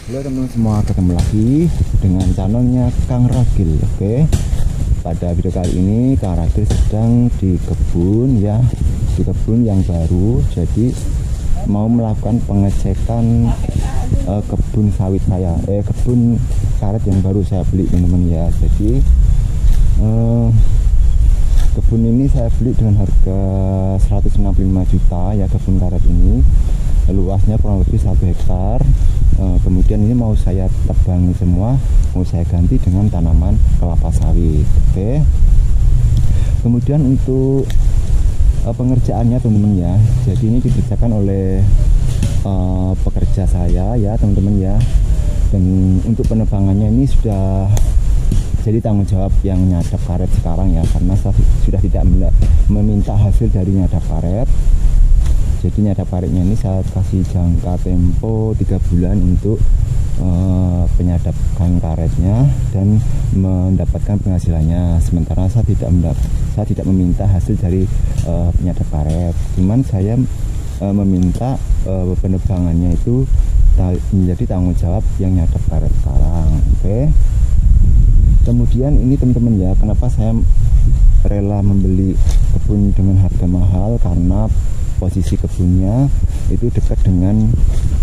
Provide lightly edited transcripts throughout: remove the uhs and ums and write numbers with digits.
Halo teman-teman semua, ketemu lagi dengan channelnya Kang Ragil. Oke, pada video kali ini Kang Ragil sedang di kebun ya, di kebun yang baru. Jadi mau melakukan pengecekan kebun sawit saya, kebun karet yang baru saya beli teman-teman ya. Jadi kebun ini saya beli dengan harga 165 juta ya, kebun karet ini. Luasnya kurang lebih 1 hektar. Kemudian ini mau saya tebangi semua, mau saya ganti dengan tanaman kelapa sawit. Oke. Kemudian untuk pengerjaannya teman-teman ya, jadi ini dikerjakan oleh pekerja saya ya teman-teman ya. Dan untuk penebangannya ini sudah jadi tanggung jawab yang nyadap karet sekarang ya, karena saya sudah tidak meminta hasil dari nyadap karet. Jadi nyadap karetnya ini saya kasih jangka tempo 3 bulan untuk penyadapan karetnya dan mendapatkan penghasilannya. Sementara saya tidak meminta hasil dari penyadap karet, cuman saya meminta penebangannya itu menjadi tanggung jawab yang nyadap karet sekarang. Oke. Kemudian ini teman-teman ya, kenapa saya rela membeli kebun dengan harga mahal, karena posisi kebunnya itu dekat dengan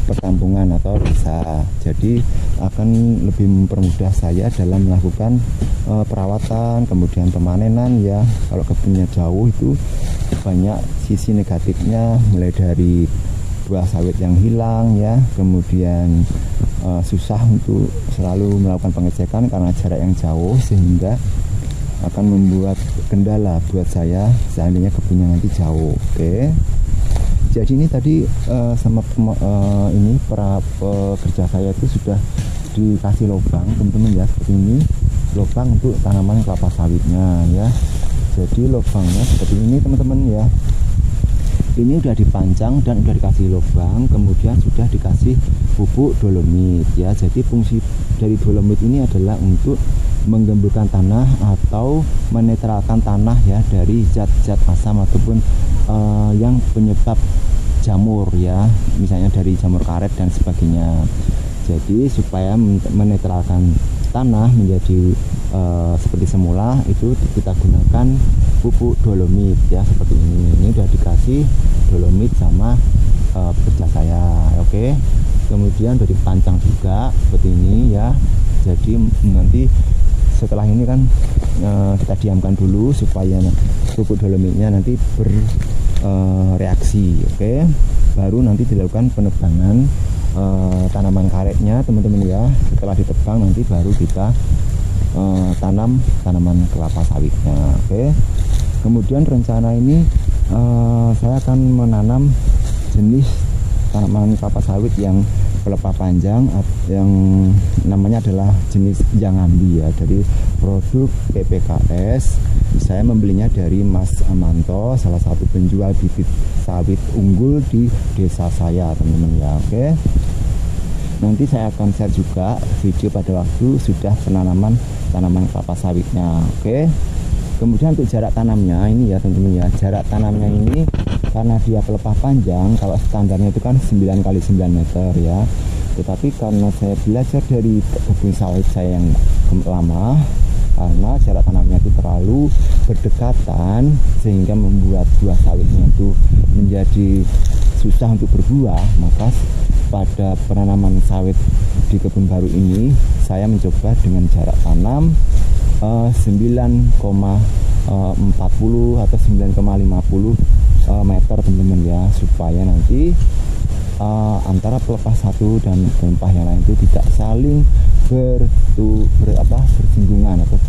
perkampungan atau desa. Jadi akan lebih mempermudah saya dalam melakukan perawatan, kemudian pemanenan ya. Kalau kebunnya jauh itu banyak sisi negatifnya, mulai dari buah sawit yang hilang ya, kemudian susah untuk selalu melakukan pengecekan karena jarak yang jauh, sehingga akan membuat kendala buat saya seandainya kebunnya nanti jauh. Oke. Jadi ini tadi sama ini para pekerja saya itu sudah dikasih lubang teman-teman ya, seperti ini lubang untuk tanaman kelapa sawitnya ya. Jadi lubangnya seperti ini teman-teman ya. Ini udah dipancang dan udah dikasih lubang, kemudian sudah dikasih pupuk dolomit ya. Jadi fungsi dari dolomit ini adalah untuk menggemburkan tanah atau menetralkan tanah ya dari zat-zat asam ataupun yang penyebab jamur ya, misalnya dari jamur karet dan sebagainya. Jadi supaya menetralkan tanah menjadi seperti semula, itu kita gunakan pupuk dolomit ya, seperti ini. Ini udah dikasih dolomit sama pekerja saya. Oke. Kemudian udah dipancang juga seperti ini ya. Jadi nanti setelah ini kan kita diamkan dulu supaya pupuk dolomitnya nanti bereaksi. Oke. Baru nanti dilakukan penebangan tanaman karetnya teman-teman ya. Setelah ditebang nanti baru kita tanam tanaman kelapa sawitnya. Oke. Kemudian rencana ini saya akan menanam jenis tanaman kelapa sawit yang pelepah panjang, yang namanya adalah jenis Jangambi ya, dari produk PPKS. Saya membelinya dari Mas Amanto, salah satu penjual bibit sawit unggul di desa saya teman-teman ya. Oke. Nanti saya akan share juga video pada waktu sudah penanaman tanaman kelapa sawitnya. Oke. Kemudian untuk jarak tanamnya ini ya teman-teman ya, jarak tanamnya ini karena dia pelepah panjang, kalau standarnya itu kan 9 x 9 meter ya. Tetapi karena saya belajar dari kebun sawit saya yang lama, karena jarak tanamnya itu terlalu berdekatan sehingga membuat buah sawitnya itu menjadi susah untuk berbuah, maka pada penanaman sawit di kebun baru ini saya mencoba dengan jarak tanam 9,40 atau 9,50 meter teman-teman ya, supaya nanti antara pelepah satu dan pelepah yang lain itu tidak saling bersinggungan atau bersinggungan atau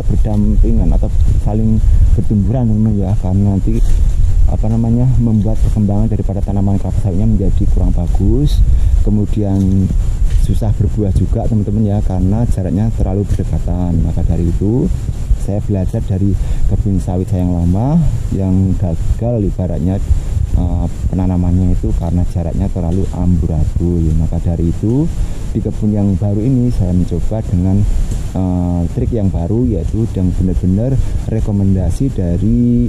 berdampingan atau saling bertumburan teman-teman ya, karena nanti membuat perkembangan daripada tanaman kelapa sawitnya menjadi kurang bagus, kemudian susah berbuah juga teman-teman ya, karena jaraknya terlalu berdekatan. Maka dari itu saya belajar dari kebun sawit saya yang lama yang gagal ibaratnya penanamannya itu karena jaraknya terlalu amburadul. Maka dari itu di kebun yang baru ini saya mencoba dengan trik yang baru, yaitu yang benar-benar rekomendasi dari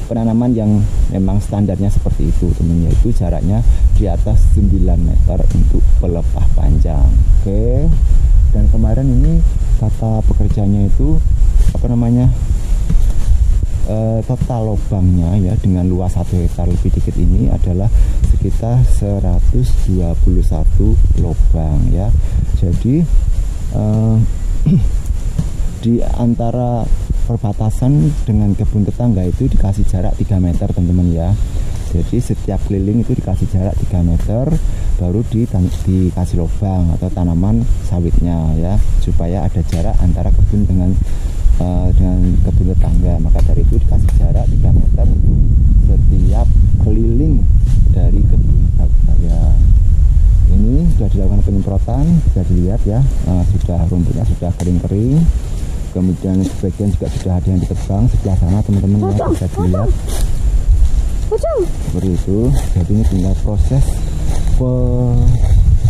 penanaman yang memang standarnya seperti itu teman, yaitu jaraknya di atas 9 meter untuk pelepah panjang. Oke. Dan kemarin ini kata pekerjanya itu total lubangnya ya dengan luas 1 hektar lebih dikit ini adalah sekitar 121 lubang ya. Jadi di antara perbatasan dengan kebun tetangga itu dikasih jarak 3 meter teman-teman ya. Jadi setiap keliling itu dikasih jarak 3 meter, baru dikasih lubang atau tanaman sawitnya ya, supaya ada jarak antara kebun dengan kebun tetangga. Maka dari itu dikasih jarak 3 meter setiap keliling dari kebun saya. Ini sudah dilakukan penyemprotan, bisa dilihat ya, sudah rumputnya sudah kering-kering. Kemudian sebagian juga sudah ada yang ditebang sebelah sana teman-teman ya, bisa dilihat seperti itu. Jadi ini tinggal proses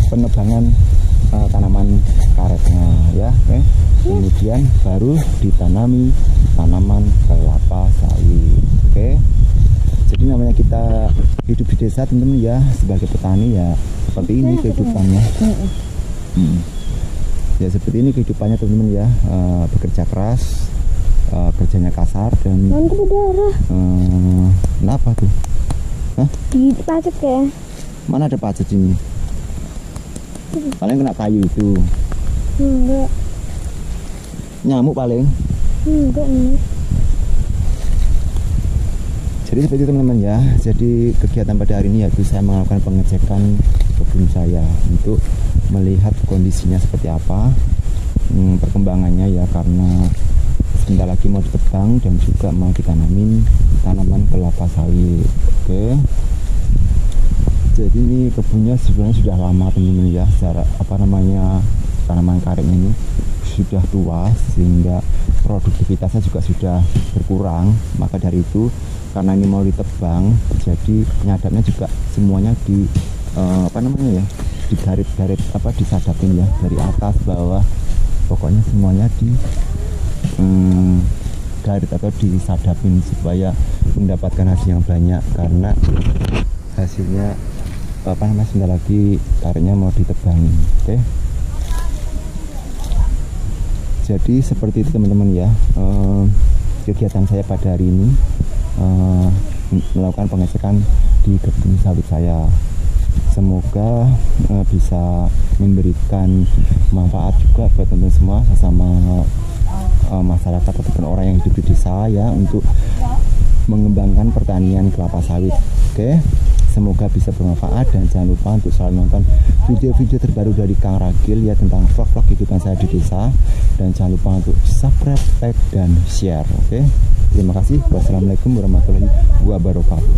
penebangan tanaman karetnya ya. Oke. Kemudian baru ditanami tanaman kelapa sawit. Oke. Jadi namanya kita hidup di desa teman-teman ya, sebagai petani ya seperti ini kehidupannya. Ya seperti ini kehidupannya teman-teman ya, bekerja keras, kerjanya kasar dan kenapa tuh? Hah? Di pacet ya? Mana ada pacet ini? Paling kena kayu itu. Enggak. Nyamuk paling? Enggak nih. Jadi seperti itu teman-teman ya. Jadi kegiatan pada hari ini yaitu saya melakukan pengecekan kebun saya untuk melihat kondisinya seperti apa, perkembangannya ya, karena sebentar lagi mau ditebang dan juga mau ditanamin tanaman kelapa sawit. Oke. Jadi ini kebunnya sebenarnya sudah lama teman-teman ya, secara tanaman karet ini sudah tua sehingga produktivitasnya juga sudah berkurang. Maka dari itu karena ini mau ditebang, jadi penyadapnya juga semuanya digarit-garit disadapin ya, dari atas bawah, pokoknya semuanya garit atau disadapin supaya mendapatkan hasil yang banyak, karena hasilnya sebentar lagi karetnya mau ditebangin. Oke. Jadi seperti itu teman-teman ya, kegiatan saya pada hari ini melakukan pengecekan di kebun sawit saya. Semoga bisa memberikan manfaat juga buat teman-teman semua, sesama masyarakat ataupun orang yang hidup di desa ya, untuk mengembangkan pertanian kelapa sawit. Oke, semoga bisa bermanfaat dan jangan lupa untuk selalu nonton video-video terbaru dari Kang Ragil ya, tentang vlog-vlog kehidupan saya di desa, dan jangan lupa untuk subscribe, like, dan share. Oke, terima kasih. Wassalamualaikum warahmatullahi wabarakatuh.